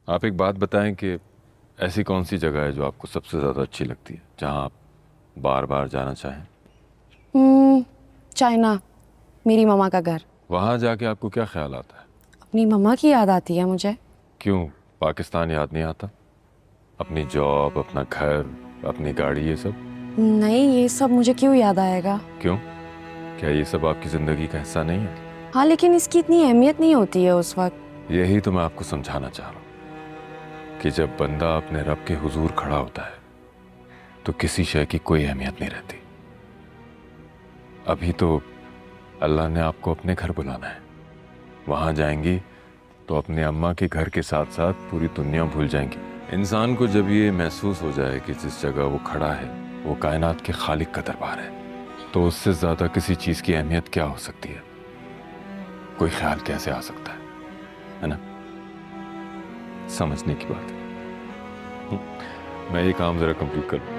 आप एक बात बताएं कि ऐसी कौन सी जगह है जो आपको सबसे ज़्यादा अच्छी लगती है, जहां आप बार बार जाना चाहें? चाइना, मेरी मम्मा का घर। वहां जाके आपको क्या ख्याल आता है? अपनी मम्मा की याद आती है मुझे। क्यों पाकिस्तान याद नहीं आता? अपनी जॉब, अपना घर, अपनी गाड़ी, ये सब? नहीं, ये सब मुझे क्यों याद आएगा? क्यों? क्या ये सब आपकी ज़िंदगी का हिस्सा नहीं है? हाँ, लेकिन इसकी इतनी अहमियत नहीं होती है उस वक्त। यही तो मैं आपको समझाना चाह रहा हूँ कि जब बंदा अपने रब के हुजूर खड़ा होता है तो किसी शय की कोई अहमियत नहीं रहती। अभी तो अल्लाह ने आपको अपने घर बुलाना है। वहां जाएंगी तो अपने अम्मा के घर के साथ साथ पूरी दुनिया भूल जाएंगी। इंसान को जब ये महसूस हो जाए कि जिस जगह वो खड़ा है वो कायनात के खालिक का दरबार है, तो उससे ज्यादा किसी चीज की अहमियत क्या हो सकती है? कोई ख्याल कैसे आ सकता है ना? समझने की बात है। मैं ये काम जरा कंप्लीट कर लूं।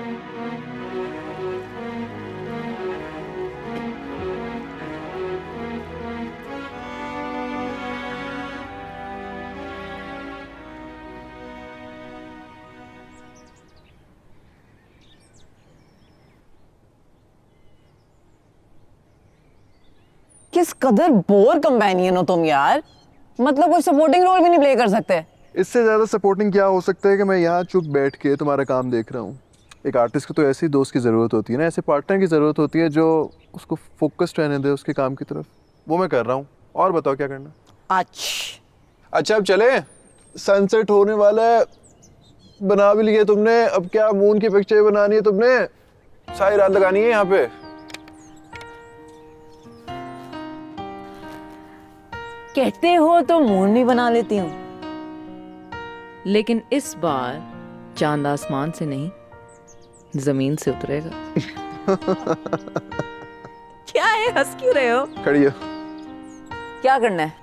किस कदर बोर कंपेनियन हो तुम यार। मतलब कोई सपोर्टिंग रोल भी नहीं प्ले कर सकते। इससे ज़्यादा सपोर्टिंग क्या हो सकता है कि मैं यहाँ चुप बैठ के तुम्हारा काम देख रहा हूँ। एक आर्टिस्ट को तो ऐसे ही दोस्त की ज़रूरत होती है ना, ऐसे पार्टनर की ज़रूरत होती है जो उसको फोकस्ड रहने दे उसके काम की तरफ। वो मैं कर रहा हूँ। और बताओ क्या करना? अच्छा अब चले, सनसेट होने वाला है। बना भी लिए तुमने, अब क्या मून की पिक्चर बनानी है तुमने? सारी रात लगानी है यहाँ पे। कहते हो तो मून भी बना लेती हूँ। लेकिन इस बार चांद आसमान से नहीं, जमीन से उतरेगा। क्या है, हंस क्यों रहे हो? खड़ी हो। क्या करना है?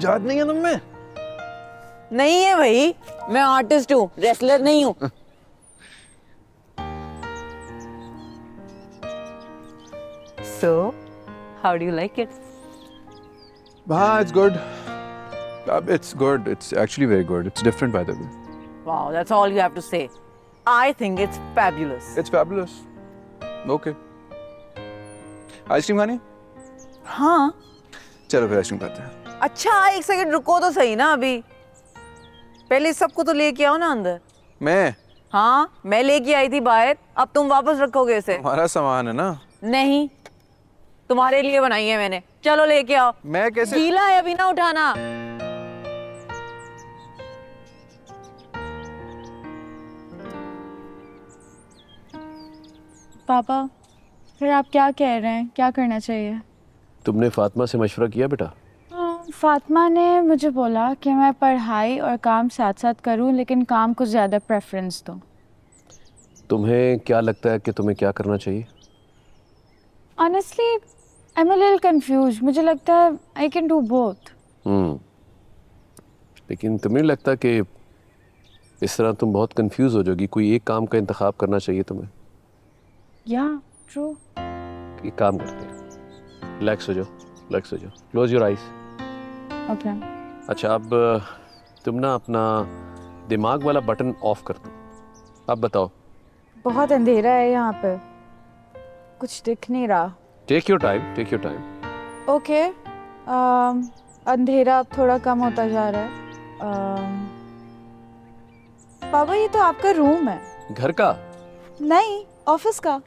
याद नहीं है तुम्हें? नहीं है भाई, मैं आर्टिस्ट हूँ, रेसलर नहीं हूँ। So, how do you like it? It's good. It's good. It's actually very good. It's different, by the way. Wow, that's all you have to say. I think it's fabulous. It's fabulous. Okay. Ice cream खानी? हाँ। चलो फिर ice cream खाते हैं। अच्छा एक second रुको तो सही ना, अभी पहले सबको तो लेके आओ ना अंदर। मैं? हाँ, मैं लेके आई थी बाहर, अब तुम वापस रखोगे इसे? हमारा सामान है ना। नहीं, तुम्हारे लिए बनाई है मैंने। चलो लेके आओ। मैं कैसे? गीला है, अभी ना उठाना। पापा, फिर आप क्या कह रहे हैं, क्या करना चाहिए? तुमने फातिमा से मशवरा किया बेटा? फातिमा ने मुझे बोला कि मैं पढ़ाई और काम साथ साथ करूं, लेकिन काम को ज़्यादा प्रेफरेंस दूं। तुम्हें क्या लगता है कि तुम्हें क्या करना चाहिए? Honestly I am a little confuse. मुझे लगता है आई कैन डू बोथ। लेकिन तुम्हें नहीं लगता कि इस तरह तुम बहुत कंफ्यूज हो जाओगी? कोई एक काम का इंतखाब करना चाहिए तुम्हें। या ट्रू। एक काम करते हैं, रिलैक्स हो जाओ, रिलैक्स हो जाओ, क्लोज योर आइज। ओके। अच्छा अब तुम ना अपना दिमाग वाला बटन ऑफ कर दो। अब बताओ। बहुत अंधेरा है यहाँ पे, कुछ दिख नहीं रहा। Take your time, take your time. Okay. अंधेरा अब थोड़ा कम होता जा रहा है। पापा, ये तो आपका रूम है। घर का? नहीं, ऑफिस का।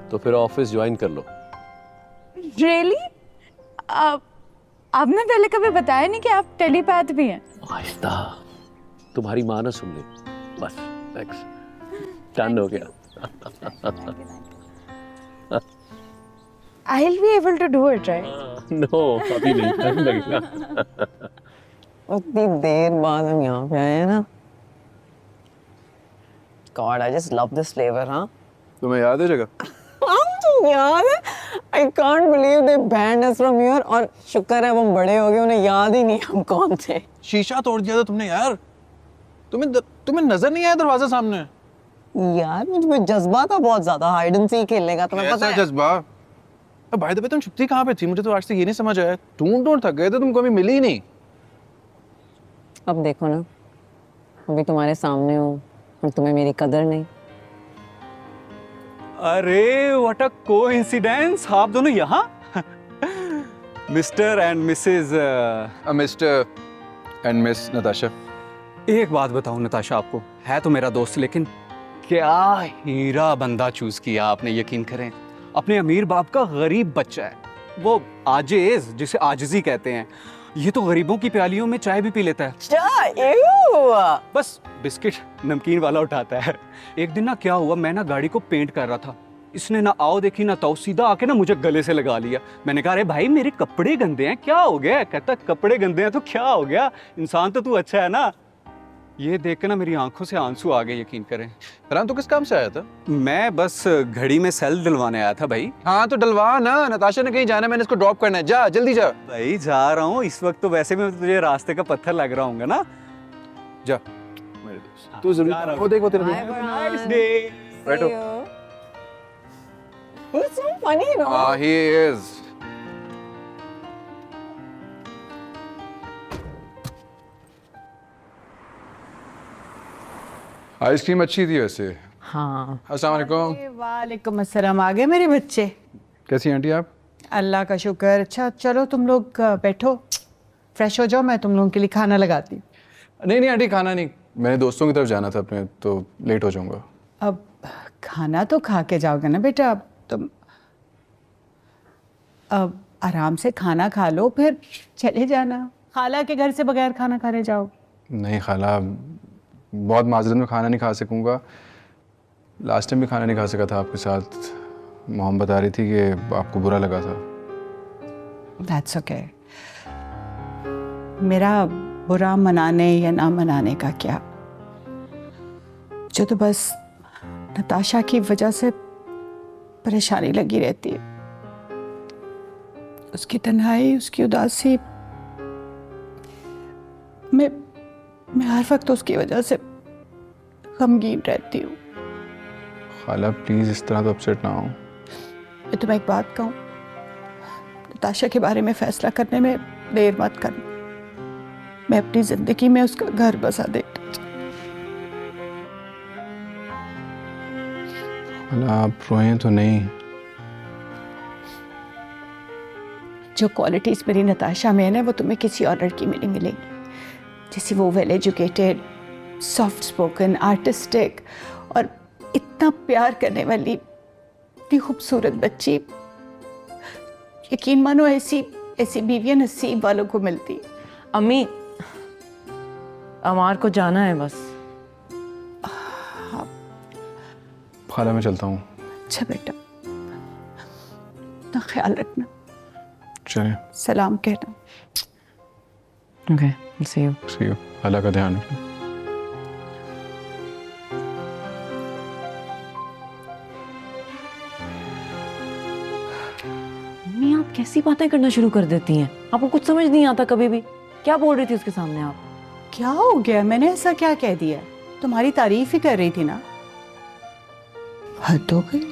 तो फिर ऑफिस ज्वाइन कर लो। रियली? आपने पहले कभी बताया नहीं कि आप टेलीपैथ भी हैं। आहिस्ता, तुम्हारी माँ ना सुन ले। बस नेक्स्ट, डन हो गया। I'll be able to do it, right? No, अभी नहीं, टाइम लगेगा। उतनी देर बाद हम यहाँ पे आए हैं ना। God, I just love this flavor, हाँ? तुम्हें याद है जगह? तो याद है। I can't believe they banned us from here। और शुक्र है वो बड़े हो गए, उन्हें याद ही नहीं हम कौन थे। शीशा तोड़ दिया था तुमने यार। तुम्हें नजर नहीं आया दरवाजा सामने? यार मुझ में जज्बा था बहुत ज्यादा हाइड एंड सीक खेलने का, तुम्हें पता है? जज्बा? बाय द वे तुम छुट्टी कहाँ पे थी? मुझे तो आज तक ये नहीं समझ आया। ढूंढ थक गए थे, तुम कभी मिली ही नहीं। अब देखो ना, अभी तुम्हारे सामने हूँ और तुम्हें मेरी कदर नहीं। अरे व्हाट अ कोइंसिडेंस, आप दोनों यहाँ। Mister and Mrs mister and miss Natasha. एक बात बताऊं नताशा, आपको है तो मेरा दोस्त, लेकिन क्या हीरा बंदा चूज किया आपने, यकीन करें। अपने अमीर बाप का गरीब बच्चा है, वो आजिज, जिसे आजिजी कहते हैं। ये तो गरीबों की प्यालियों में चाय भी पी लेता है, बस बिस्किट नमकीन वाला उठाता है। एक दिन ना क्या हुआ, मैं ना गाड़ी को पेंट कर रहा था, इसने ना आओ देखी ना ताओ, सीधा आके ना मुझे गले से लगा लिया। मैंने कहा अरे भाई मेरे कपड़े गंदे हैं, क्या हो गया? कहता कपड़े गंदे हैं तो क्या हो गया, इंसान तो तू अच्छा है ना। ये देख के ना मेरी आंखों से आंसू आ गए, यकीन करें। राम तो किस काम से आया था? मैं बस घड़ी में सेल डलवाने आया था भाई। हाँ तो डलवा ना, नताशा ने कहीं जाना है, मैंने इसको ड्रॉप करना है। जा जल्दी जा। भाई जा रहा हूँ, इस वक्त तो वैसे भी तुझे रास्ते का पत्थर लग रहा होगा ना। जा मेरे दोस्त, तू जरूर। वो देख वो तेरा नाइस डे। बैठो। He's so funny, you know? हाँ he is। आइसक्रीम अच्छी थी वैसे। हाँ, अस्सलाम वालेकुम। वालेकुम अस्सलाम। आ गए मेरे बच्चे? कैसी हैं आंटी आप? अल्लाह का शुक्र। अच्छा चलो तुम लोग बैठो, फ्रेश हो जाओ, मैं तुम लोगों के लिए खाना लगाती हूँ। नहीं आंटी, खाना नहीं, मैंने दोस्तों की तरफ जाना था अपने, तो लेट हो जाऊंगा। अब खाना तो खा के जाओगे ना बेटा, अब तुम अब आराम से खाना खा लो, फिर चले जाना। खाला के घर से बगैर खाना खाने जाओ? नहीं खाला, बहुत माजरत में खाना नहीं खा सकूंगा। लास्ट टाइम भी खाना नहीं खा सका था आपके साथ। मोहम्मद बता रही थी कि आपको बुरा लगा था। That's okay. मेरा बुरा मनाने या ना मनाने का क्या, जो तो बस नताशा की वजह से परेशानी लगी रहती है। उसकी तन्हाई, उसकी उदासी, मैं हर वक्त उसकी वजह से गमगीन रहती हूँ। खाला प्लीज इस तरह तो अपसेट ना हो। मैं तुम्हें एक बात कहूँ, नताशा के बारे में फैसला करने में देर मत करना। मैं अपनी जिंदगी में उसका घर बसा देखना चाहती खाला आप रोएं तो नहीं। जो क्वालिटीज मेरी नताशा में है ना, वो तुम्हें किसी और लड़की में नहीं मिलेगी। जैसे वो well educated, soft spoken, artistic और इतना प्यार करने वाली इतनी खूबसूरत बच्ची। यकीन मानो ऐसी बीवियां नसीब वालों को मिलती। अम्मी अमार को जाना है बस। खाला मैं चलता हूँ। अच्छा बेटा, अपना ख्याल रखना, चलें। सलाम कहना। Okay, see you. See you. खाला का ध्यान रखना। मम्मी आप कैसी बातें करना शुरू कर देती हैं? आपको कुछ समझ नहीं आता कभी भी। क्या बोल रही थी उसके सामने आप? क्या हो गया? मैंने ऐसा क्या कह दिया? तुम्हारी तारीफ ही कर रही थी ना। हद हो गई।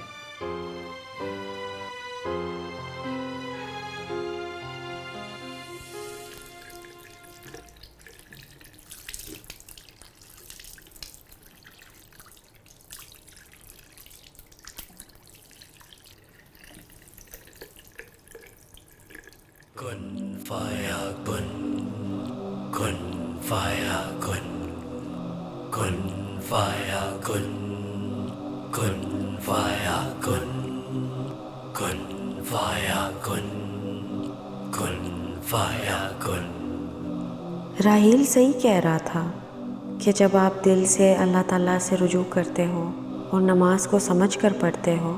राहील सही कह रहा था कि जब आप दिल से अल्लाह ताला से रुजू करते हो और नमाज को समझ कर पढ़ते हो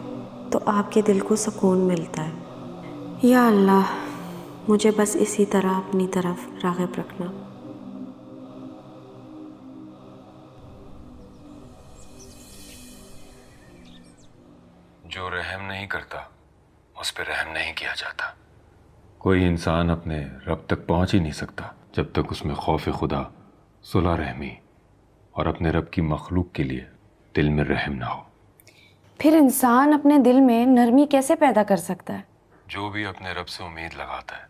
तो आपके दिल को सुकून मिलता है। या अल्लाह, मुझे बस इसी तरह अपनी तरफ राग़िब रखना। जो रहम नहीं करता उस पर रहम नहीं किया जाता। कोई इंसान अपने रब तक पहुंच ही नहीं सकता जब तक उसमें खौफ खुदा, सुलह रहमी और अपने रब की मखलूक के लिए दिल में रहम ना हो। फिर इंसान अपने दिल में नरमी कैसे पैदा कर सकता है? जो भी अपने रब से उम्मीद लगाता है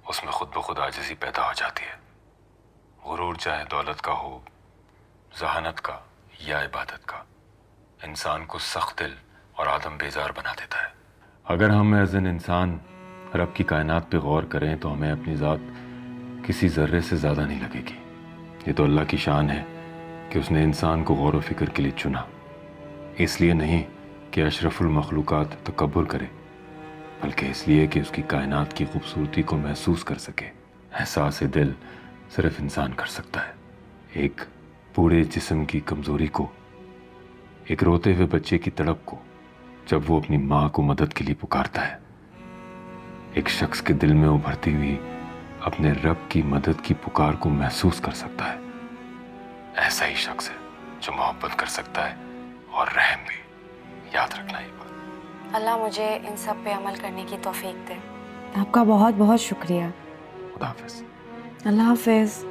उसमें खुद ब खुद आजिज़ी पैदा हो जाती है। गुरूर चाहे दौलत का हो, जहानत का या इबादत का, इंसान को सख्त दिल और आदम बेजार बना देता है। अगर हम एज एन इंसान रब की कायनात पे गौर करें तो हमें अपनी ज़ात किसी ज़र्रे से ज़्यादा नहीं लगेगी। ये तो अल्लाह की शान है कि उसने इंसान को गौर व फिक्र के लिए चुना, इसलिए नहीं कि अशरफुल मखलूक़ात तकब्बुर करे, बल्कि इसलिए कि उसकी कायनात की खूबसूरती को महसूस कर सके। एहसास दिल सिर्फ इंसान कर सकता है। एक पूरे जिस्म की कमज़ोरी को, एक रोते हुए बच्चे की तड़प को जब वो अपनी माँ को मदद के लिए पुकारता है, एक शख्स के दिल में उभरती हुई अपने रब की मदद की पुकार को महसूस कर सकता है। ऐसा ही शख्स है जो मोहब्बत कर सकता है और रहम भी। याद रखना ये बात। अल्लाह मुझे इन सब पे अमल करने की तौफीक दे। आपका बहुत बहुत शुक्रिया। खुदा हाफिज। अल्लाह हाफिज।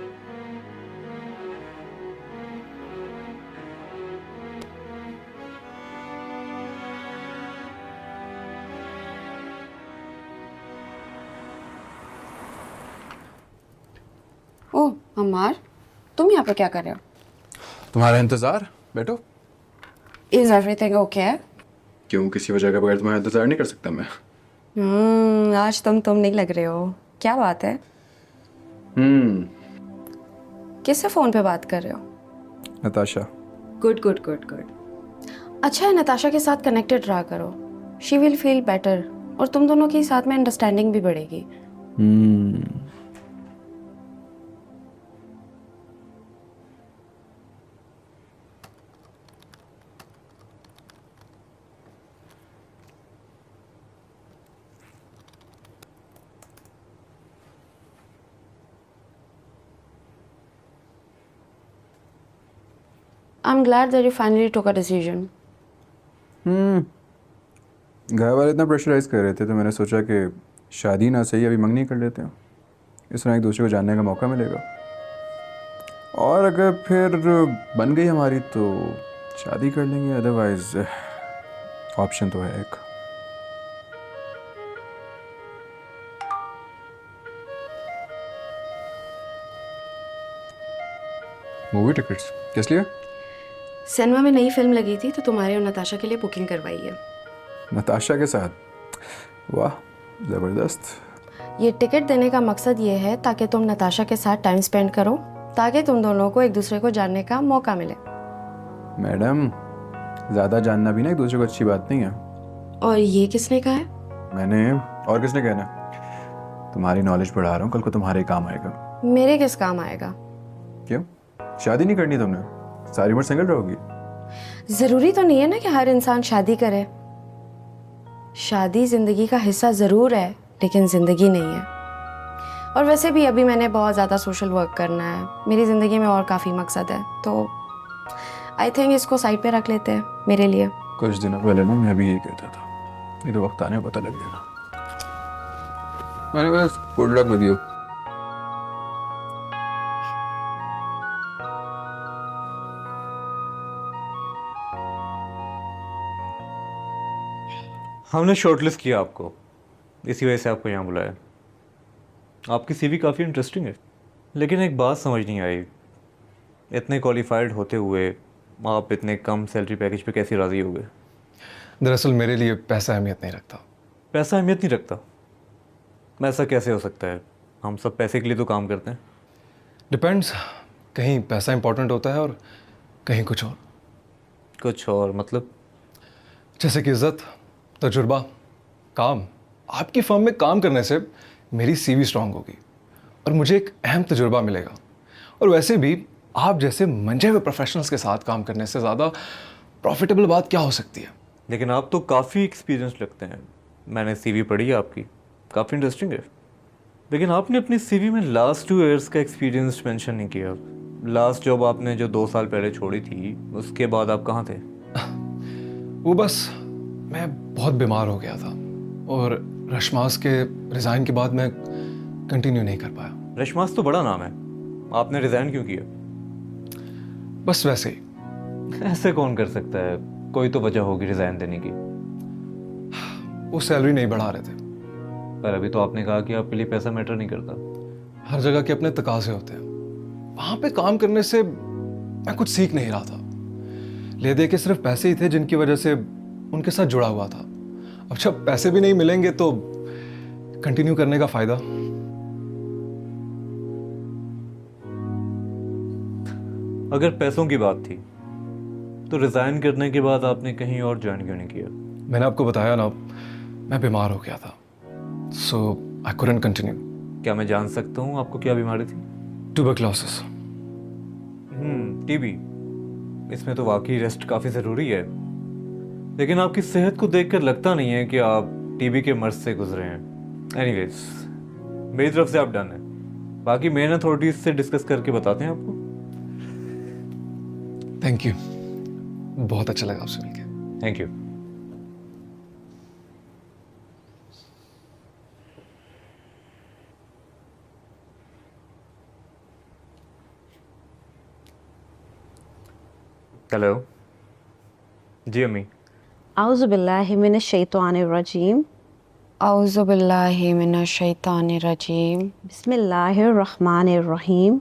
ओह अम्मार, तुम यहाँ पे क्या कर रहे हो? तुम्हारा इंतज़ार, बैठो। Is everything okay? क्यों, किसी वजह के बगैर तुम्हारा इंतज़ार नहीं कर सकता मैं? आज तुम नहीं लग रहे हो। क्या बात है? किससे फ़ोन पे बात कर रहे हो? Natasha. Good good good good. अच्छा है, नताशा के साथ कनेक्टेड रहा करो। शी विल फील बेटर और तुम दोनों के साथ में अंडरस्टैंडिंग भी बढ़ेगी। I'm glad that you finally took a decision. घर वाले इतना प्रेशराइज कर रहे थे तो मैंने सोचा कि शादी ना सही अभी मंगनी कर लेते हैं, इस तरह एक दूसरे को जानने का मौका मिलेगा। और अगर फिर बन गई हमारी तो शादी कर लेंगे, अदरवाइज ऑप्शन तो है एक। मूवी टिकट्स किस लिए? सिनेमा में नई फिल्म लगी थी तो तुम्हारे और नताशा के लिए बुकिंग करवाई है। नताशा के साथ? वाह, ज़बरदस्त। ये टिकट देने का मकसद ये है ताकि तुम नताशा के साथ टाइम स्पेंड करो, ताकि तुम दोनों को एक दूसरे को जानने का मौका मिले। मैडम, ज़्यादा जानना भी ना एक दूसरे को अच्छी बात नहीं है। और ये किसने कहा है? मैंने, और किसने कहना? तुम्हारी नॉलेज बढ़ा रहा हूँ, कल को तुम्हारे काम आएगा। मेरे किस काम आएगा? क्यों, शादी नहीं करनी तुमने? सारी उम्र सिंगल रहोगी? ज़रूरी तो नहीं है ना कि हर इंसान शादी करे। शादी ज़िंदगी का हिस्सा ज़रूर है लेकिन ज़िंदगी नहीं है। और वैसे भी अभी मैंने बहुत ज़्यादा सोशल वर्क करना है, मेरी ज़िंदगी में और काफ़ी मकसद है, तो आई थिंक इसको साइड पे रख लेते हैं मेरे लिए। कुछ दिनों पहले ना मैं भी यही कहता था, ये तो वक्त आने में पता लग गया। मैंने बस गुड लक विद यू। हमने शॉर्टलिस्ट किया आपको, इसी वजह से आपको यहाँ बुलाया। आपकी सीवी काफ़ी इंटरेस्टिंग है, लेकिन एक बात समझ नहीं आई, इतने क्वालिफाइड होते हुए आप इतने कम सैलरी पैकेज पे कैसे राज़ी हो गए? दरअसल मेरे लिए पैसा अहमियत नहीं रखता। पैसा अहमियत नहीं रखता? ऐसा कैसे हो सकता है? हम सब पैसे के लिए तो काम करते हैं। डिपेंड्स, कहीं पैसा इंपॉर्टेंट होता है और कहीं कुछ और। कुछ और मतलब? जैसे कि इज्जत, तजुर्बा, काम। आपकी फर्म में काम करने से मेरी सीवी स्ट्रांग होगी और मुझे एक अहम तजुर्बा मिलेगा। और वैसे भी आप जैसे मंझे हुए प्रोफेशनल्स के साथ काम करने से ज़्यादा प्रॉफिटेबल बात क्या हो सकती है? लेकिन आप तो काफ़ी एक्सपीरियंस लगते हैं। मैंने सीवी पढ़ी है आपकी, काफ़ी इंटरेस्टिंग है। लेकिन आपने अपनी सीवी में लास्ट 2 ईयर्स का एक्सपीरियंस मेंशन नहीं किया। लास्ट जॉब आपने जो 2 साल पहले छोड़ी थी, उसके बाद आप कहाँ थे? वो बस मैं बहुत बीमार हो गया था और रश्मास के रिज़ाइन के बाद मैं कंटिन्यू नहीं कर पाया। रश्मास तो बड़ा नाम है, आपने रिज़ाइन क्यों किया? बस वैसे ही। ऐसे कौन कर सकता है? कोई तो वजह होगी रिज़ाइन देने की। वो सैलरी नहीं बढ़ा रहे थे पर अभी तो आपने कहा कि आपके लिए पैसा मैटर नहीं करता। हर जगह के अपने तकाजे होते हैं। वहाँ पे काम करने से मैं कुछ सीख नहीं रहा था। ले दे के सिर्फ पैसे ही थे जिनकी वजह से उनके साथ जुड़ा हुआ था। अब जब पैसे भी नहीं मिलेंगे तो कंटिन्यू करने का फायदा। अगर पैसों की बात थी तो रिजाइन करने के बाद आपने कहीं और ज्वाइन क्यों नहीं किया? मैंने आपको बताया ना, मैं बीमार हो गया था, सो आई कुडंट कंटिन्यू। क्या मैं जान सकता हूँ आपको क्या बीमारी थी? ट्यूबरक्लोसिस। टीबी। इसमें तो वाकई रेस्ट काफ़ी ज़रूरी है, लेकिन आपकी सेहत को देखकर लगता नहीं है कि आप टीबी के मर्ज से गुजरे हैं। एनीवेज, मेरी तरफ से आप डन है। बाकी मेन अथॉरिटीज से डिस्कस करके बताते हैं आपको। थैंक यू, बहुत अच्छा लगा आपसे मिलकर। Thank you. हेलो जी अम्मी। औज़ुबिल्लाहिमिनश्शैतानिर्रजीम औज़ुबिल्लाहिमिनश्शैतानिर्रजीम बिस्मिल्लाहिर्रहमानिर्रहीम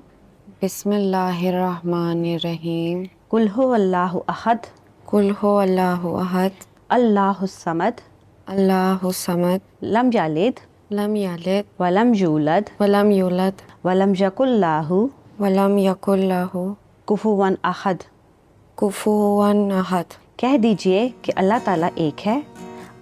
बिस्मिल्लाहिर्रहमानिर्रहीम कुल हुवल्लाहु अहद कुल हो अल्लाहु अहद अल्लाहुस समद अल्लाहु समद लम यलिद लम यलिद वलम यूलद वलम यूलद वलम यकुल्लाहु वलम यकुल लहु कुफुवन अहद कुफुवन अहद। कह दीजिए कि अल्लाह ताला एक है,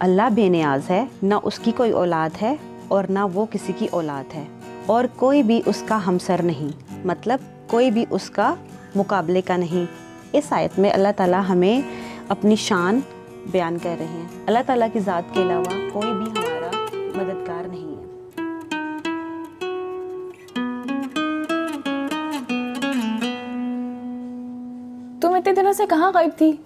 अल्लाह बेनियाज है, ना उसकी कोई औलाद है और ना वो किसी की औलाद है, और कोई भी उसका हमसर नहीं, मतलब कोई भी उसका मुकाबले का नहीं। इस आयत में अल्लाह ताला हमें अपनी शान बयान कर रहे हैं। अल्लाह ताला की ज़ात के अलावा कोई भी हमारा मददगार नहीं है। तुम इतने दिनों से कहाँ गायब थी?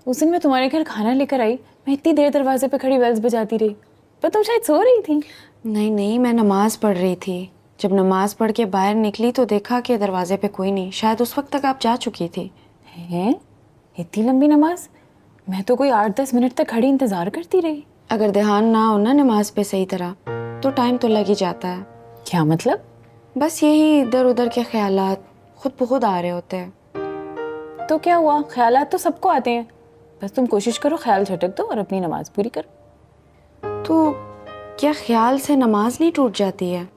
उस दिन मैं तुम्हारे घर खाना लेकर आई, मैं इतनी देर दरवाजे पे खड़ी बेल्स बजाती रही, पर तुम शायद सो रही थी। नहीं नहीं, मैं नमाज पढ़ रही थी। जब नमाज पढ़ के बाहर निकली तो देखा कि दरवाजे पे कोई नहीं। शायद उस वक्त तक आप जा चुकी थी। हैं? इतनी लंबी नमाज? मैं तो कोई 8-10 मिनट तक खड़ी इंतजार करती रही। अगर ध्यान ना हो ना नमाज पे सही तरह तो टाइम तो लग ही जाता है। क्या मतलब? बस यही इधर उधर के ख्यालात खुद ब खुद आ रहे होते हैं। तो क्या हुआ, ख्यालात तो सबको आते हैं, बस तुम कोशिश करो ख्याल झटक दो और अपनी नमाज पूरी करो। तो क्या ख्याल से नमाज नहीं टूट जाती है?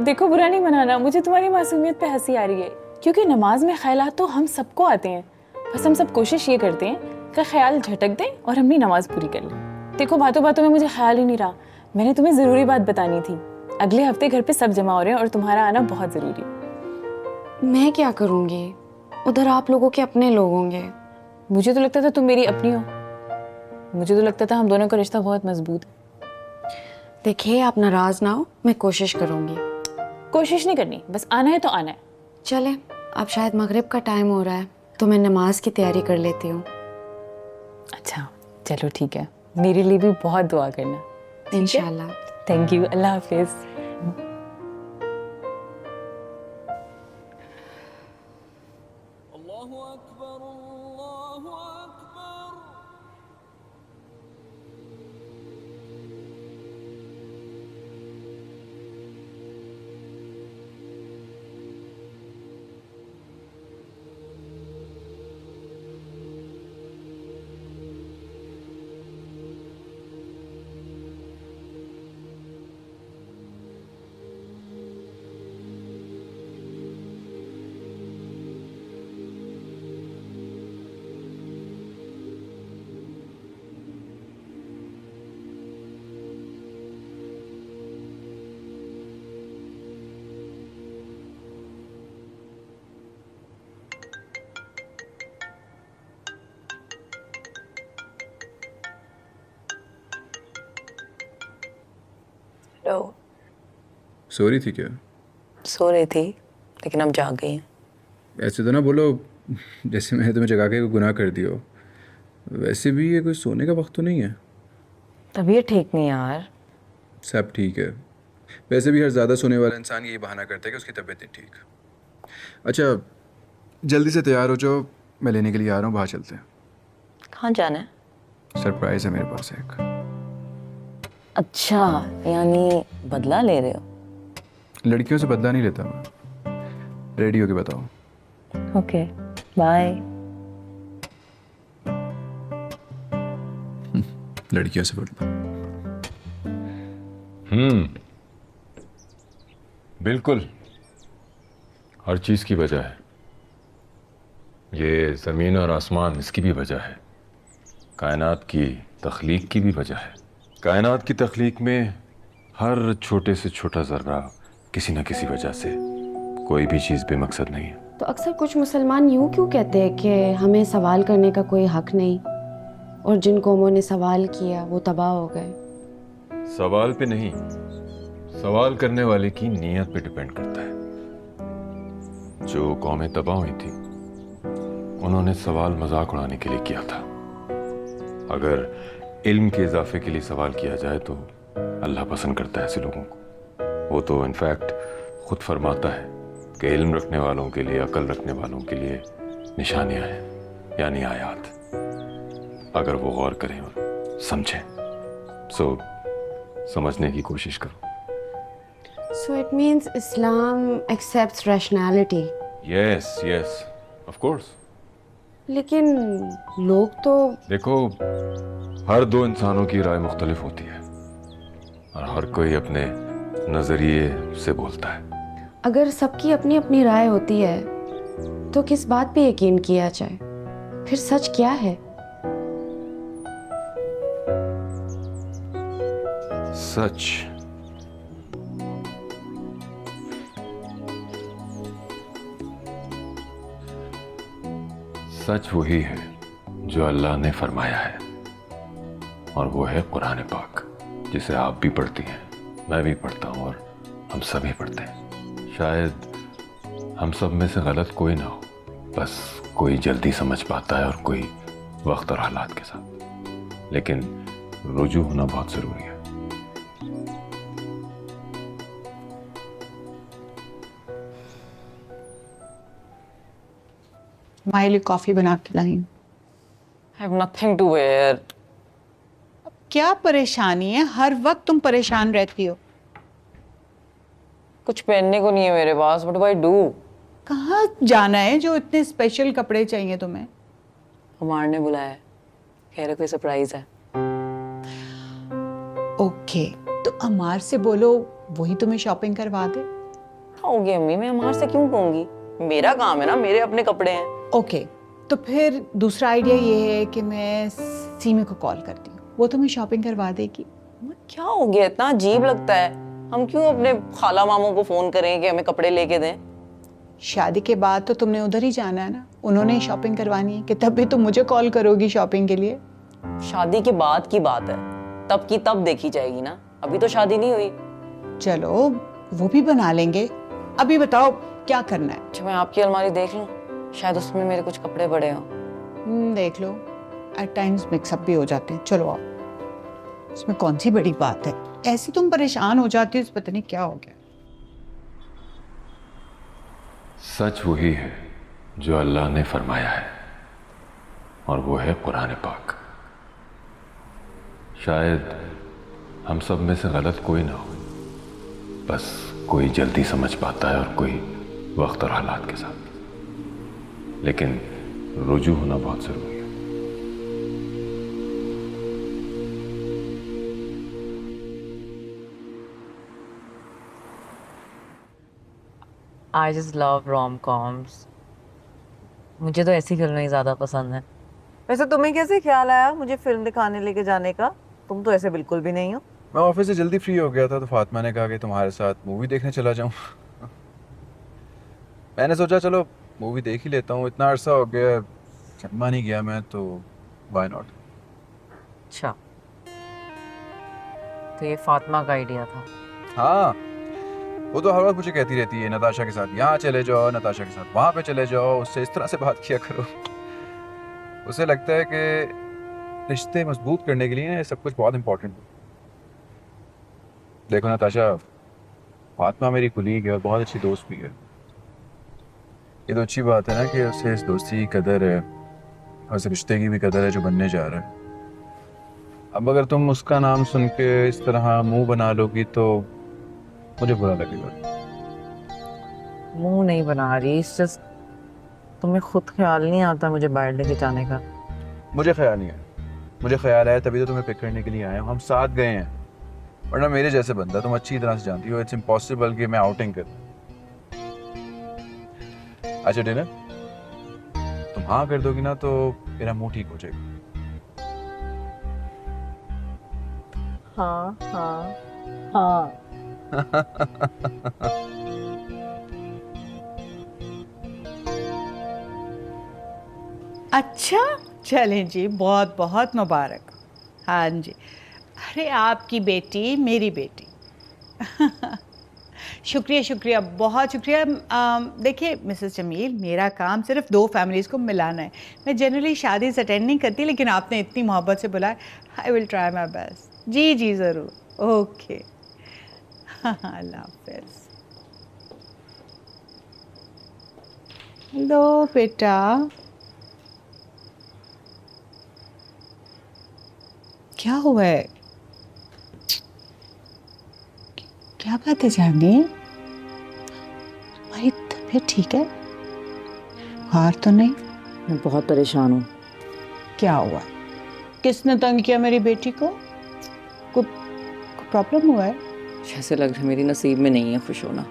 देखो, बुरा नहीं मनाना, मुझे तुम्हारी मासूमियत पे हंसी आ रही है, क्योंकि नमाज में ख्यालात तो हम सबको आते हैं, बस हम सब कोशिश ये करते हैं कि ख्याल झटक दें और अपनी नमाज पूरी कर लें। देखो, बातों बातों में मुझे ख्याल ही नहीं रहा, मैंने तुम्हें ज़रूरी बात बतानी थी। अगले हफ्ते घर पे सब जमा हो रहे हैं और तुम्हारा आना बहुत ज़रूरी है। मैं क्या करूँगी? उधर आप लोगों के अपने लोग होंगे। मुझे तो लगता था तुम मेरी अपनी हो, मुझे तो लगता था हम दोनों का रिश्ता बहुत मजबूत है। देखिए, आप नाराज ना हो, मैं कोशिश करूँगी। कोशिश नहीं करनी, बस आना है तो आना है। चले, अब शायद मगरिब का टाइम हो रहा है तो मैं नमाज की तैयारी कर लेती हूँ। अच्छा चलो ठीक है, मेरे लिए भी बहुत दुआ करना। इंशाल्लाह। थैंक यू, अल्लाह हाफिज़। हेलो। सो रही थी क्या? सो रही थी, लेकिन अब जाग गई। ऐसे तो ना बोलो जैसे मैंने तुम्हें जगा के कोई गुनाह कर दिया हो। वैसे भी ये कोई सोने का वक्त तो नहीं है। तबीयत ठीक नहीं यार। सब ठीक है। वैसे भी हर ज़्यादा सोने वाला इंसान यही बहाना करता है कि उसकी तबीयत नहीं ठीक। अच्छा, जल्दी से तैयार हो जाओ, मैं लेने के लिए आ रहा हूँ, बाहर चलते हैं। कहाँ जाना है? सरप्राइज है मेरे पास एक। अच्छा, यानी बदला ले रहे हो? लड़कियों से बदला नहीं लेता मैं। रेडी होके बताओ। Okay, bye. लड़कियों से बदला। बिल्कुल, हर चीज़ की वजह है। ये ज़मीन और आसमान, इसकी भी वजह है। कायनात की तख्लीक की भी वजह है। कायनात की तख्लीक में हर छोटे से छोटा ज़र्रा किसी न किसी वजह से, कोई भी चीज़ बेमकसद नहीं है। तो अक्सर कुछ मुसलमान यूं क्यों कहते हैं कि हमें सवाल करने का कोई हक नहीं, और जिन कौमों ने सवाल किया वो तबाह हो गए? सवाल पे नहीं, सवाल करने वाले की नीयत पे डिपेंड करता है। जो कौमें तबाह हुई थी, उन्होंने सवाल मजाक उड़ाने के लिए किया था। अगर इल्म के इजाफे के लिए सवाल किया जाए तो अल्लाह पसंद करता है ऐसे लोगों को। वो तो इनफैक्ट खुद फरमाता है कि इल्म रखने वालों के लिए, अकल रखने वालों के लिए निशानियां हैं, यानी आयात, अगर वो गौर करें और समझें। सो समझने की कोशिश करो। So it means Islam accepts rationality. Yes yes, of course. लेकिन लोग तो देखो, हर दो इंसानों की राय मुख्तलिफ होती है और हर कोई अपने नज़रिए से बोलता है। अगर सबकी अपनी अपनी राय होती है तो किस बात पे यकीन किया जाए? फिर सच क्या है? सच सच वही है जो अल्लाह ने फरमाया है, और वो है कुरान पाक, जिसे आप भी पढ़ती हैं, मैं भी पढ़ता हूँ और हम सभी पढ़ते हैं। शायद हम सब में से गलत कोई ना हो, बस कोई जल्दी समझ पाता है और कोई वक्त और हालात के साथ, लेकिन रुजू होना बहुत ज़रूरी है। हमारे लिए कॉफी बना के लाई हूँ। I have nothing to wear. क्या परेशानी है? हर वक्त तुम परेशान रहती हो। कुछ पहनने को नहीं है मेरे पास। What do I do? कहाँ जाना है जो इतने स्पेशल कपड़े चाहिए तुम्हें? कुमार ने बुलाया है, कह रहे कोई सरप्राइज है। ओके, तो अमार से बोलो वही तुम्हें शॉपिंग करवा दे। होगी अम्मी, मैं अमार से क्यों कहूंगी? मेरा काम है ना, मेरे अपने कपड़े हैं। ओके, तो फिर दूसरा आइडिया ये है कि मैं सीमी को कॉल करती हूँ, वो तुम्हें शॉपिंग करवा देगी। क्या हो गया, इतना अजीब लगता है। हम क्यों अपने खाला मामों को फोन करें कि हमें कपड़े लेके दें? शादी के बाद तो तुमने उधर ही जाना है ना, उन्होंने ही शॉपिंग करवानी है, कि तब भी तुम मुझे कॉल करोगी शॉपिंग के लिए? शादी के बाद की बात है, तब की तब देखी जाएगी ना, अभी तो शादी नहीं हुई। चलो वो भी बना लेंगे, अभी बताओ क्या करना है? अच्छा, मैं आपकी अलमारी देख लूं, शायद उसमें मेरे कुछ कपड़े पड़े हों। देख लो, एट टाइम्स मिक्सअप भी हो जाते हैं। चलो आओ, इसमें कौन सी बड़ी बात है? ऐसी तुम परेशान हो जाती हो, पता नहीं क्या हो गया। सच वही है जो अल्लाह ने फरमाया है, और वो है कुरान पाक। शायद हम सब में से गलत कोई ना हो, बस कोई जल्दी समझ पाता है और कोई वक्त और हालात के साथ, लेकिन रुजू होना बहुत ज़रूरी है। I just love rom-coms. मुझे तो ऐसी फिल्में ही ज़्यादा पसंद हैं। वैसे तुम्हें कैसे ख्याल आया मुझे फिल्म दिखाने लेके जाने का? तुम तो ऐसे बिल्कुल भी नहीं हो। मैं ऑफिस से जल्दी फ्री हो गया था तो फातिमा ने कहा कि तुम्हारे साथ मूवी देखने चला जाऊं। मैंने सोचा चलो मूवी देख ही लेता हूँ, इतना अरसा हो गया सिनेमा नहीं गया मैं, तो व्हाई नॉट। अच्छा, तो ये फातिमा का आइडिया था? हाँ, वो तो हर वक्त मुझे कहती रहती है नताशा के साथ यहाँ चले जाओ, नताशा के साथ वहाँ पे चले जाओ, उससे इस तरह से बात किया करो। उसे लगता है कि रिश्ते मजबूत करने के लिए ना ये सब कुछ बहुत इम्पोर्टेंट है। देखो नताशा, फातिमा मेरी कुलीग है और बहुत अच्छी दोस्त भी है। ये तो अच्छी बात है ना कि उसे इस दोस्ती की कदर है और इस रिश्ते की भी कदर है जो बनने जा रहा है। अब अगर तुम उसका नाम सुन के इस तरह मुंह बना लोगी तो मुझे बुरा लगेगा। मुंह नहीं बना रही, इस जस्ट तुम्हें खुद ख्याल नहीं आता मुझे बाहर लेके जाने का? मुझे ख्याल नहीं है, मुझे ख्याल आया तभी तो तुम्हें पिक करने के लिए आया हूँ। हम साथ गए हैं, वरना मेरे जैसे बंदा तुम अच्छी तरह से जानती हो, इट्स इम्पॉसिबल कि मैं आउटिंग करूँ। अच्छा डिनर तुम हाँ कर दोगी ना तो मेरा मुंह ठीक हो जाएगा। हाँ हाँ हाँ। अच्छा चलें जी, बहुत बहुत मुबारक। हाँ जी, अरे आपकी बेटी मेरी बेटी। शुक्रिया शुक्रिया, बहुत शुक्रिया। देखिए मिसेस जमील, मेरा काम सिर्फ 2 फैमिलीज़ को मिलाना है। मैं जनरली शादीज़ अटेंड नहीं करती, लेकिन आपने इतनी मोहब्बत से बुलाया, I will try my best. जी जी ज़रूर, ओके। अल्लाह हाफिज़। हेलो बेटा, क्या हुआ है? क्या बात है जानी? तुम्हारी तबीयत ठीक है? बुखार तो नहीं? मैं बहुत परेशान हूँ। क्या हुआ? किसने तंग किया मेरी बेटी को? कोई प्रॉब्लम हुआ है? ऐसे लग रहा है मेरी नसीब में नहीं है खुश होना।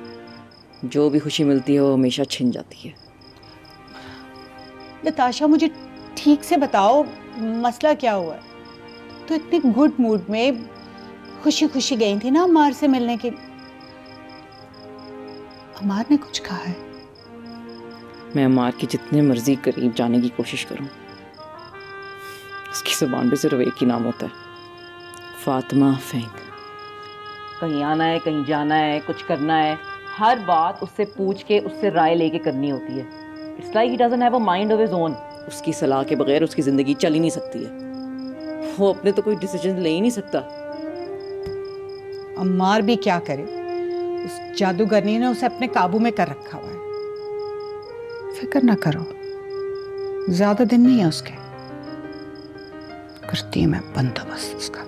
जो भी खुशी मिलती है वो हमेशा छिन जाती है। नताशा, मुझे ठीक से बताओ मसला क्या हुआ है? तो इतने गुड मूड में खुशी खुशी गई थी ना अम्मार से मिलने के। अम्मार ने कुछ कहा है? मैं अम्मार की जितने मर्जी करीब जाने की कोशिश करूं, उसकी जुबान पे सिर्फ एक ही नाम होता है, फातिमा फेंग। कहीं आना है, कहीं जाना है, कुछ करना है, हर बात उससे पूछ के, उससे राय लेके करनी होती है। It's like he doesn't have a mind of his own. उसकी सलाह के बगैर उसकी जिंदगी चल ही नहीं सकती है। वो अपने तो कोई डिसीजन ले ही नहीं सकता। अम्मार भी क्या करे, उस जादूगरनी ने उसे अपने काबू में कर रखा हुआ है। फिक्र ना करो, ज्यादा दिन नहीं है उसके। करती हूँ मैं बंदोबस्त उसका।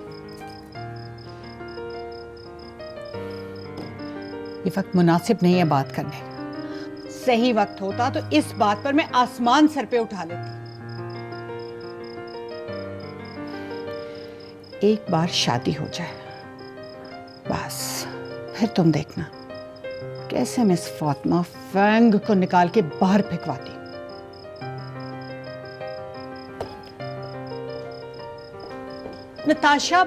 ये वक्त मुनासिब नहीं है बात करने का। सही वक्त होता तो इस बात पर मैं आसमान सर पे उठा लेती। एक बार शादी हो जाए बस, फिर तुम देखना कैसे मिस फातिमा फैंग को निकाल के बाहर फेंकवाती। Natasha,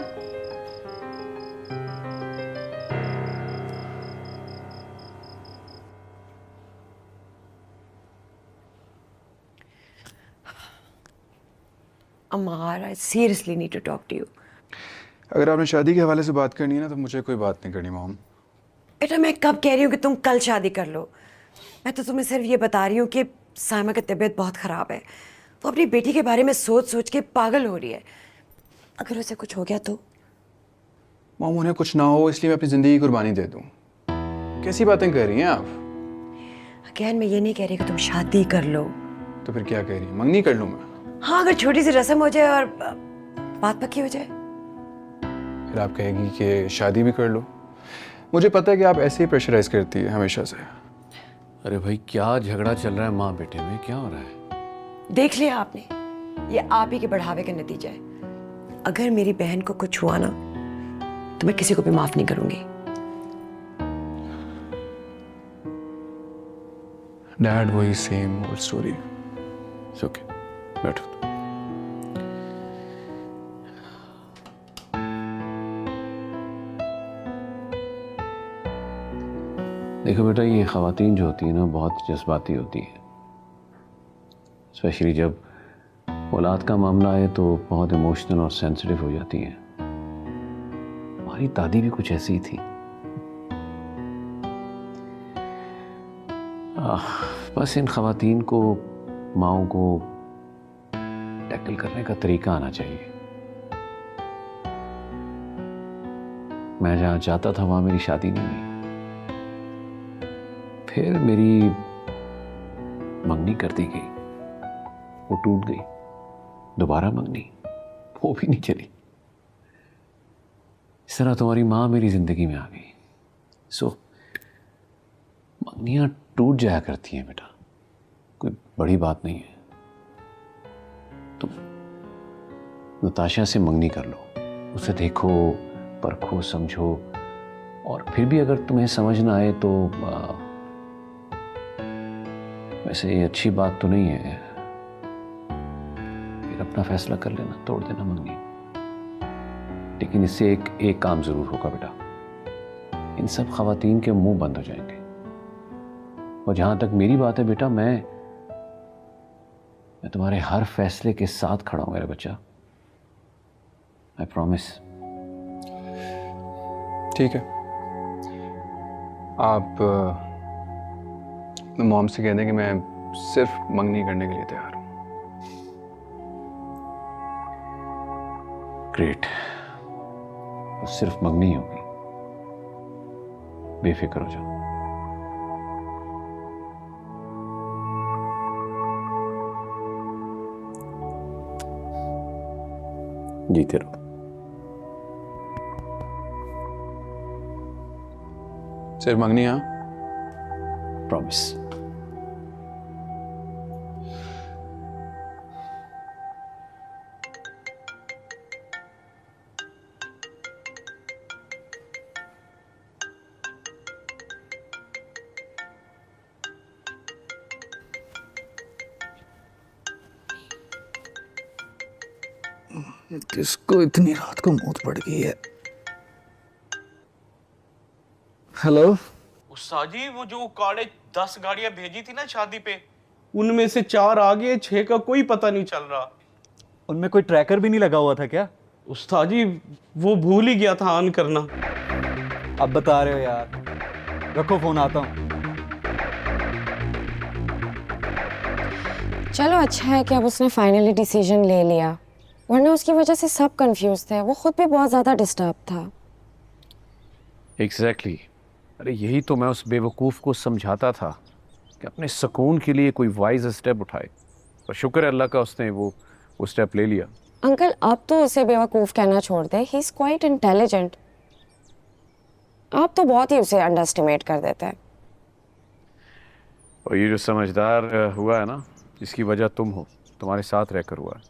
Amar, I seriously need to talk to you. अगर आपने शादी के हवाले से बात करनी है ना तो मुझे कोई बात नहीं करनी मॉम। बेटा मैं कब कह रही हूँ कि तुम कल शादी कर लो। मैं तो तुम्हें सिर्फ ये बता रही हूँ कि साइमा की तबीयत बहुत ख़राब है। वो अपनी बेटी के बारे में सोच सोच के पागल हो रही है। अगर उसे कुछ हो गया तो? मॉम उन्हें कुछ ना हो इसलिए मैं अपनी ज़िंदगी की कुर्बानी दे दूँ? कैसी बातें कर रही हैं आप? अगेन मैं ये नहीं कह रही कि तुम शादी कर लो। तो फिर क्या कह रही हैं? मंगनी कर लूँ मैं? हाँ, अगर छोटी सी रस्म हो जाए और बात पक्की हो जाए। फिर आप कहेगी कि शादी भी कर लो। मुझे पता है कि आप ऐसे ही प्रेशराइज करती है हमेशा से। अरे भाई क्या झगड़ा चल रहा है माँ बेटे में, क्या हो रहा है? देख लिया आपने, ये आप ही के बढ़ावे का नतीजा है। अगर मेरी बहन को कुछ हुआ ना तो मैं किसी को भी माफ नहीं करूंगी। डैड वही सेम ओल्ड स्टोरी। ओके बैठो। देखो बेटा, ये ख़वातीन जो होती है ना बहुत जज्बाती होती है, स्पेशली जब औलाद का मामला आए तो बहुत इमोशनल और सेंसिटिव हो जाती हैं। हमारी दादी भी कुछ ऐसी ही थी। बस इन ख़वातीन को, माओं को टैकल करने का तरीका आना चाहिए। मैं जहाँ चाहता था वहाँ मेरी शादी नहीं हुई। फिर मेरी मंगनी कर दी गई, वो टूट गई। दोबारा मंगनी, वो भी नहीं चली। इस तरह तुम्हारी माँ मेरी ज़िंदगी में आ गई। सो मंगनियाँ टूट जाया करती हैं बेटा, कोई बड़ी बात नहीं है। तुम नताशा से मंगनी कर लो, उसे देखो, परखो, समझो, और फिर भी अगर तुम्हें समझ ना आए तो वैसे ये अच्छी बात तो नहीं है, फिर अपना फैसला कर लेना, तोड़ देना मंगनी। लेकिन इससे एक काम जरूर होगा बेटा, इन सब खवातीन के मुंह बंद हो जाएंगे। और जहां तक मेरी बात है बेटा, मैं तुम्हारे हर फैसले के साथ खड़ा हूं मेरा बच्चा, आई प्रॉमिस। ठीक है, आप मॉम से कह दें कि मैं सिर्फ मंगनी करने के लिए तैयार हूं। ग्रेट, सिर्फ मंगनी होगी, बेफिक्र हो जाओ। जीते रहो। सिर्फ मंगनी, हाँ? प्रॉमिस। किसको इतनी रात को मौत पड़ गई है? हेलो उस्ताद जी, वो जो काले 10 गाड़ियां भेजी थी ना शादी पे, उनमें से 4 आ गए, 6 का कोई पता नहीं चल रहा। उनमें कोई ट्रैकर भी नहीं लगा हुआ था क्या? उस्ताद जी वो भूल ही गया था ऑन करना। अब बता रहे हो यार, रखो फोन, आता हूँ। चलो अच्छा है कि अब उसने फाइनली डिसीजन ले लिया, वरना उसकी वजह से सब कंफ्यूज थे। वो खुद भी बहुत ज़्यादा डिस्टर्ब था। एग्जैक्टली। अरे यही तो मैं उस बेवकूफ़ को समझाता था कि अपने सुकून के लिए कोई वाइज स्टेप उठाए, और शुक्र है अल्लाह का उसने वो स्टेप ले लिया। अंकल अब तो उसे बेवकूफ़ कहना छोड़ दे, ही इज़ क्वाइट इंटेलिजेंट। आप तो बहुत ही उसे अंडरस्टिमेट कर देते हैं। और ये जो समझदार हुआ है ना, जिसकी वजह तुम हो, तुम्हारे साथ रहकर हुआ है,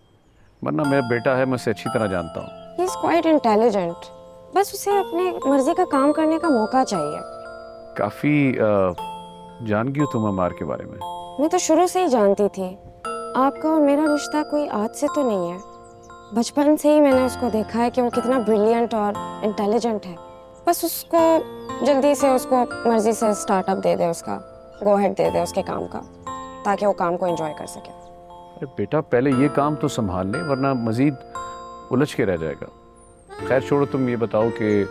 वरना मेरा बेटा है, मैं उसे अच्छी तरह जानता हूँ। ही इज़ क्वाइट इंटेलिजेंट, बस उसे अपने मर्जी का काम करने का मौका चाहिए। काफ़ी जान गई हो तुम अमार के बारे में। मैं तो शुरू से ही जानती थी। आपका और मेरा रिश्ता कोई आज से तो नहीं है, बचपन से ही मैंने उसको देखा है कि वो कितना ब्रिलियंट और इंटेलिजेंट है। बस उसको जल्दी से उसको मर्जी से स्टार्टअप दे दे, उसका गो हेड दे दे उसके काम का, ताकि वो काम को एंजॉय कर सके। अरे बेटा पहले ये काम तो संभाल ले, वरना मज़ीद उलझ के रह जाएगा। खैर छोड़ो, तुम ये बताओ कि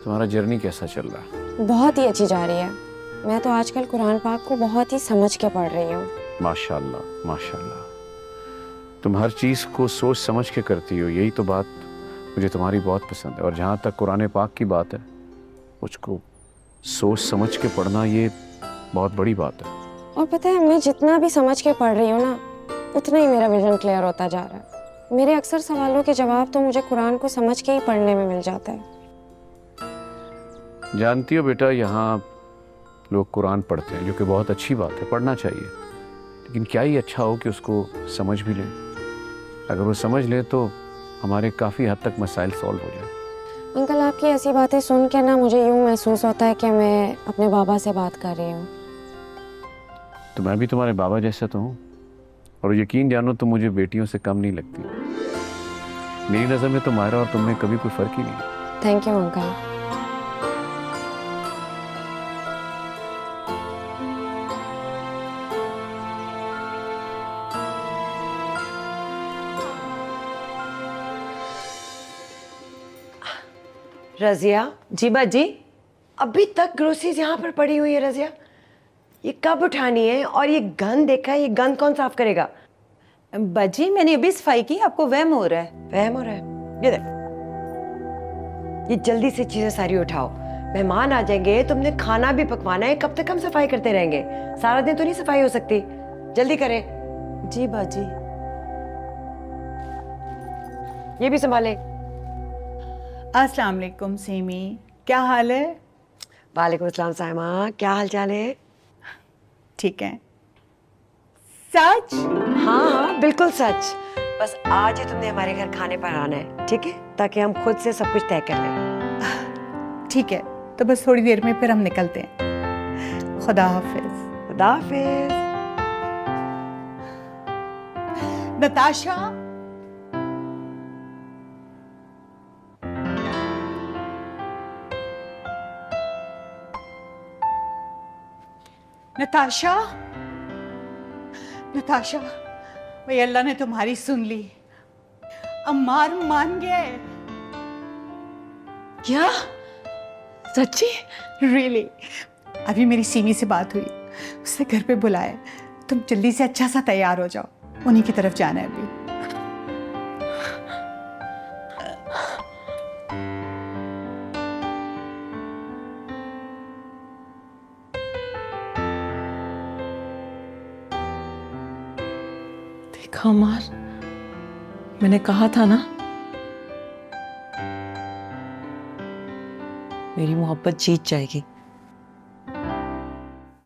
तुम्हारा जर्नी कैसा चल रहा है? बहुत ही अच्छी जा रही है। मैं तो आजकल कुरान पाक को बहुत ही समझ के पढ़ रही हूँ। माशाल्लाह माशाल्लाह, तुम हर चीज़ को सोच समझ के करती हो, यही तो बात मुझे तुम्हारी बहुत पसंद है। और जहाँ तक कुरान पाक की बात है, मुझको सोच समझ के पढ़ना ये बहुत बड़ी बात है। और पता है, मैं जितना भी समझ के पढ़ रही हूँ ना, उतना ही मेरा विजन क्लियर होता जा रहा है। मेरे अक्सर सवालों के जवाब तो मुझे कुरान को समझ के ही पढ़ने में मिल जाता है। जानती हो बेटा, यहाँ लोग कुरान पढ़ते हैं, जो कि बहुत अच्छी बात है, पढ़ना चाहिए। लेकिन क्या ही अच्छा हो कि उसको समझ भी लें। अगर वो समझ ले तो हमारे काफ़ी हद तक मसाइल सॉल्व हो जाए। अंकल आपकी ऐसी बातें सुन के ना मुझे यूँ महसूस होता है कि मैं अपने बाबा से बात कर रही हूँ। तो मैं भी तुम्हारे बाबा जैसा तो हूँ, और यकीन जानो तो मुझे बेटियों से कम नहीं लगती। मेरी नज़र में तुम्हारा और तुम में कभी कोई फ़र्क ही नहीं। Thank you uncle. रज़िया। जी बाजी। अभी तक ग्रोसरीज यहाँ पर पड़ी हुई है रज़िया, ये कब उठानी है? और ये गंद देखा है, ये गंद कौन साफ करेगा? बाजी मैंने अभी सफाई की, आपको वहम हो रहा है। वहम हो रहा है? ये देख, ये जल्दी से चीजें सारी उठाओ, मेहमान आ जाएंगे, तुमने खाना भी पकवाना है, कब तक हम सफाई करते रहेंगे? सारा दिन तो नहीं सफाई हो सकती, जल्दी करें। जी बाजी। ये भी संभाले। अस्सलाम वालेकुम सीमी, क्या हाल है? वालेकुम अस्सलाम साइमा, क्या हाल चाल है? ठीक है। सच? हाँ हाँ बिल्कुल सच। बस आज ही तुमने हमारे घर खाने पर आना है, ठीक है? ताकि हम खुद से सब कुछ तय कर लें। ठीक है, तो बस थोड़ी देर में फिर हम निकलते हैं। खुदा हाफिज। खुदा हाफिज। नताशा, नताशा, नताशा, भाई अल्लाह ने तुम्हारी सुन ली। अम्मार मान गए। क्या? सच्ची? रियली अभी मेरी सीमी से बात हुई, उसने घर पे बुलाया। तुम जल्दी से अच्छा सा तैयार हो जाओ, उन्हीं की तरफ जाना है अभी। देखा अमार, मैंने कहा था ना, मेरी मोहब्बत जीत जाएगी।